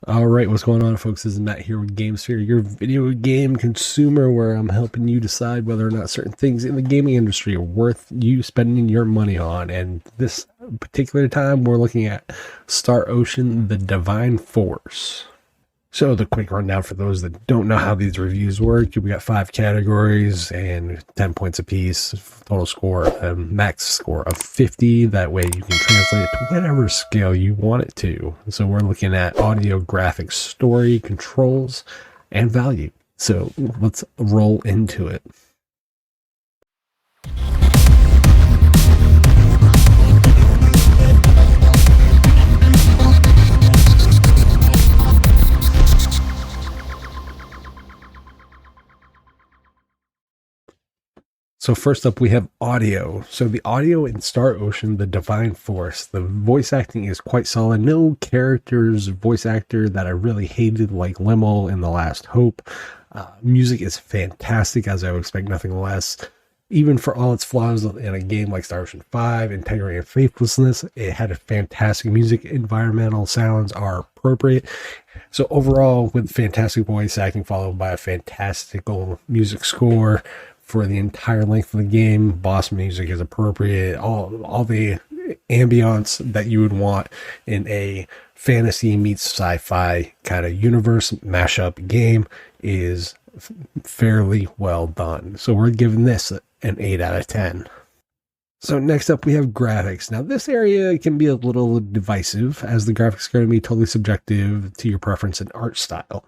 All right, what's going on, folks? This is Matt here with GameSphere, your video game consumer, where I'm helping you decide whether or not certain things in the gaming industry are worth you spending your money on. And this particular time, we're looking at Star Ocean: The Divine Force. So the quick rundown for those that don't know how these reviews work: we got 5 categories and 10 points apiece. Total score, a max score of 50. That way you can translate it to whatever scale you want it to. So we're looking at audio, graphics, story, controls, and value. So let's roll into it. So first up, we have audio. So the audio in Star Ocean: The Divine Force, the voice acting is quite solid. No character's voice actor that I really hated, like Limmel in The Last Hope. Music is fantastic, as I would expect nothing less. Even for all its flaws in a game like Star Ocean 5, integrity and faithlessness, it had a fantastic music. Environmental sounds are appropriate. So overall, with fantastic voice acting followed by a fantastical music score for the entire length of the game, boss music is appropriate. All the ambience that you would want in a fantasy meets sci-fi kind of universe mashup game is fairly well done. So we're giving this an 8 out of 10. So next up, we have graphics. Now this area can be a little divisive, as the graphics are going to be totally subjective to your preference and art style.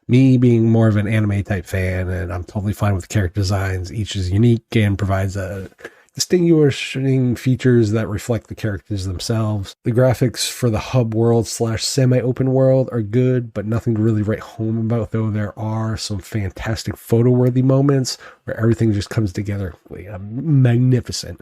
Me being more of an anime type fan, and I'm totally fine with character designs. Each is unique and provides distinguishing features that reflect the characters themselves. The graphics for the hub world / semi-open world are good, but nothing to really write home about, though there are some fantastic photo-worthy moments where everything just comes together magnificent.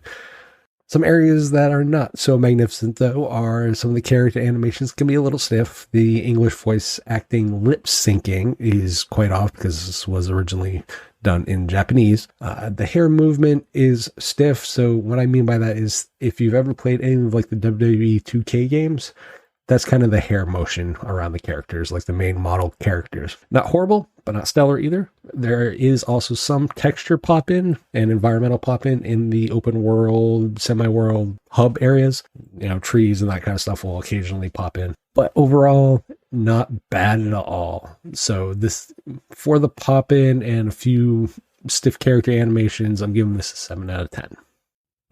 Some areas that are not so magnificent, though, are some of the character animations can be a little stiff. The English voice acting lip syncing is quite off because this was originally done in Japanese. The hair movement is stiff. So what I mean by that is, if you've ever played any of like the WWE 2K games, that's kind of the hair motion around the characters, like the main model characters. Not horrible, but not stellar either. There is also some texture pop-in and environmental pop-in in the open world, semi-world hub areas. You know, trees and that kind of stuff will occasionally pop in. But overall, not bad at all. So this, for the pop-in and a few stiff character animations, I'm giving this a 7 out of 10.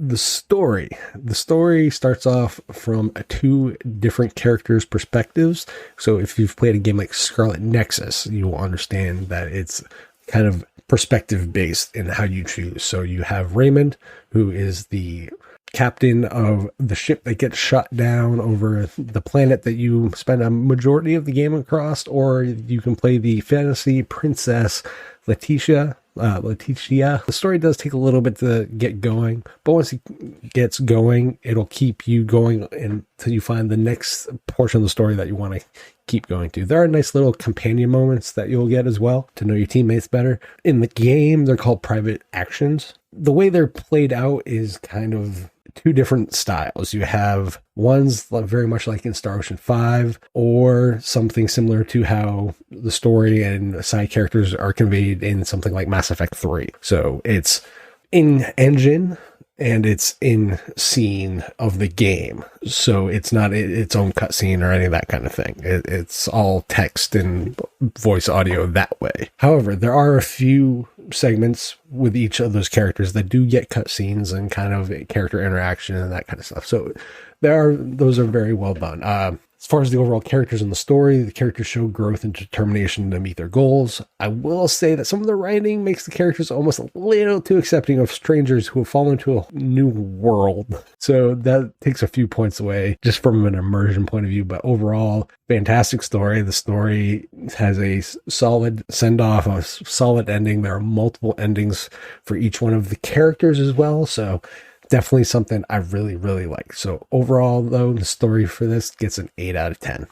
The story starts off from 2 different characters' perspectives. So if you've played a game like Scarlet Nexus, you will understand that it's kind of perspective based in how you choose. So you have Raymond, who is the captain of the ship that gets shot down over the planet that you spend a majority of the game across, or you can play the fantasy princess Letitia. The story does take a little bit to get going, but once it gets going, it'll keep you going until you find the next portion of the story that you want to keep going to. There are nice little companion moments that you'll get as well to know your teammates better. In the game, they're called private actions. The way they're played out is kind of 2 different styles. You have ones very much like in Star Ocean 5, or something similar to how the story and side characters are conveyed in something like Mass Effect 3. So it's in engine and it's in scene of the game. So it's not its own cutscene or any of that kind of thing. It's all text and voice audio that way. However, there are a few segments with each of those characters that do get cutscenes and kind of character interaction and that kind of stuff. So those are very well done. As far as the overall characters in the story, the characters show growth and determination to meet their goals. I will say that some of the writing makes the characters almost a little too accepting of strangers who have fallen into a new world. So that takes a few points away just from an immersion point of view. But overall, fantastic story. The story has a solid send-off, a solid ending. There are multiple endings for each one of the characters as well. So definitely something I really, really like. So overall, though, the story for this gets an 8 out of 10.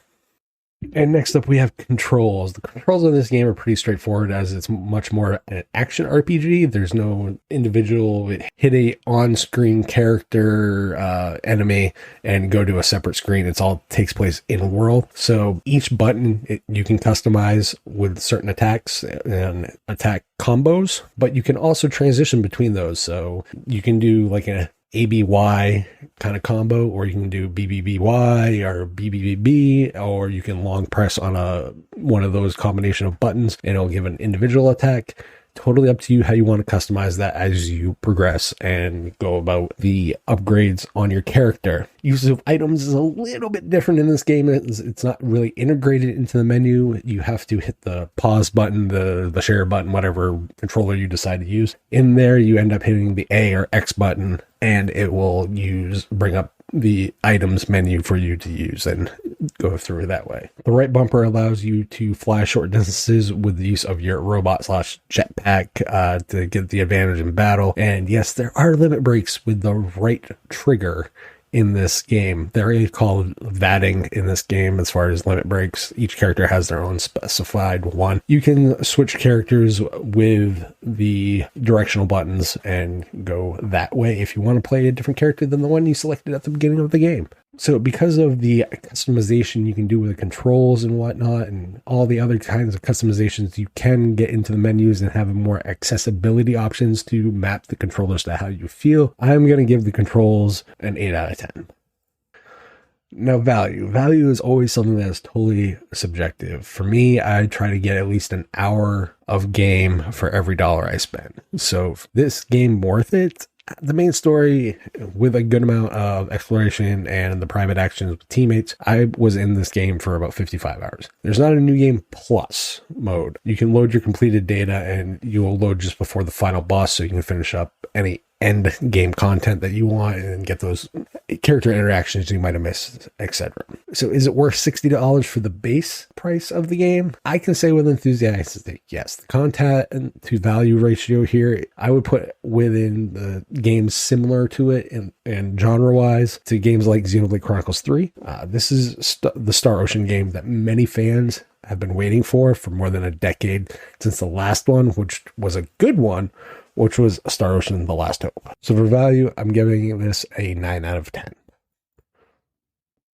And next up, we have controls. The controls of this game are pretty straightforward, as it's much more an action RPG. There's no individual hit a on-screen character enemy and go to a separate screen. It's all takes place in world. So each button you can customize with certain attacks and attack combos, but you can also transition between those. So you can do like a ABY kind of combo, or you can do BBBY or BBBB, or you can long press on one of those combination of buttons and it'll give an individual attack. Totally up to you how you want to customize that as you progress and go about the upgrades on your character. Use of items is a little bit different in this game. It's not really integrated into the menu. You have to hit the pause button, the share button, whatever controller you decide to use. In there, you end up hitting the A or X button, and it will bring up the items menu for you to use and go through that way. The right bumper allows you to fly short distances with the use of your robot/jetpack to get the advantage in battle. And yes, there are limit breaks with the right trigger in this game. They're called VATing in this game as far as limit breaks. Each character has their own specified one. You can switch characters with the directional buttons and go that way if you want to play a different character than the one you selected at the beginning of the game. So because of the customization you can do with the controls and whatnot, and all the other kinds of customizations, you can get into the menus and have more accessibility options to map the controllers to how you feel. I'm going to give the controls an 8 out of 10. Now, value. Value is always something that is totally subjective. For me, I try to get at least an hour of game for every dollar I spend. So this game worth it? The main story with a good amount of exploration and the private actions with teammates, I was in this game for about 55 hours. There's not a new game plus mode. You can load your completed data and you will load just before the final boss so you can finish up any end game content that you want and get those character interactions you might have missed, etc. So is it worth $60 for the base price of the game? I can say with enthusiasm, yes. The content to value ratio here, I would put within the games similar to it and genre-wise to games like Xenoblade Chronicles 3. This is the Star Ocean game that many fans have been waiting for more than a decade since the last one, which was a good one, which was Star Ocean: The Last Hope. So for value, I'm giving this a 9 out of 10.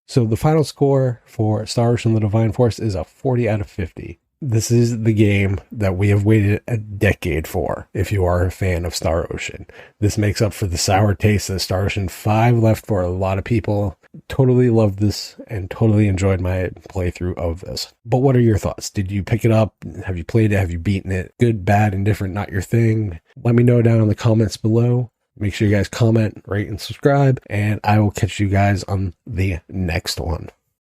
So the final score for Star Ocean: The Divine Force is a 40 out of 50. This is the game that we have waited a decade for, if you are a fan of Star Ocean. This makes up for the sour taste that Star Ocean 5 left for a lot of people. Totally loved this and totally enjoyed my playthrough of this. But what are your thoughts? Did you pick it up? Have you played it? Have you beaten it? Good, bad, indifferent, not your thing? Let me know down in the comments below. Make sure you guys comment, rate, and subscribe, and I will catch you guys on the next one.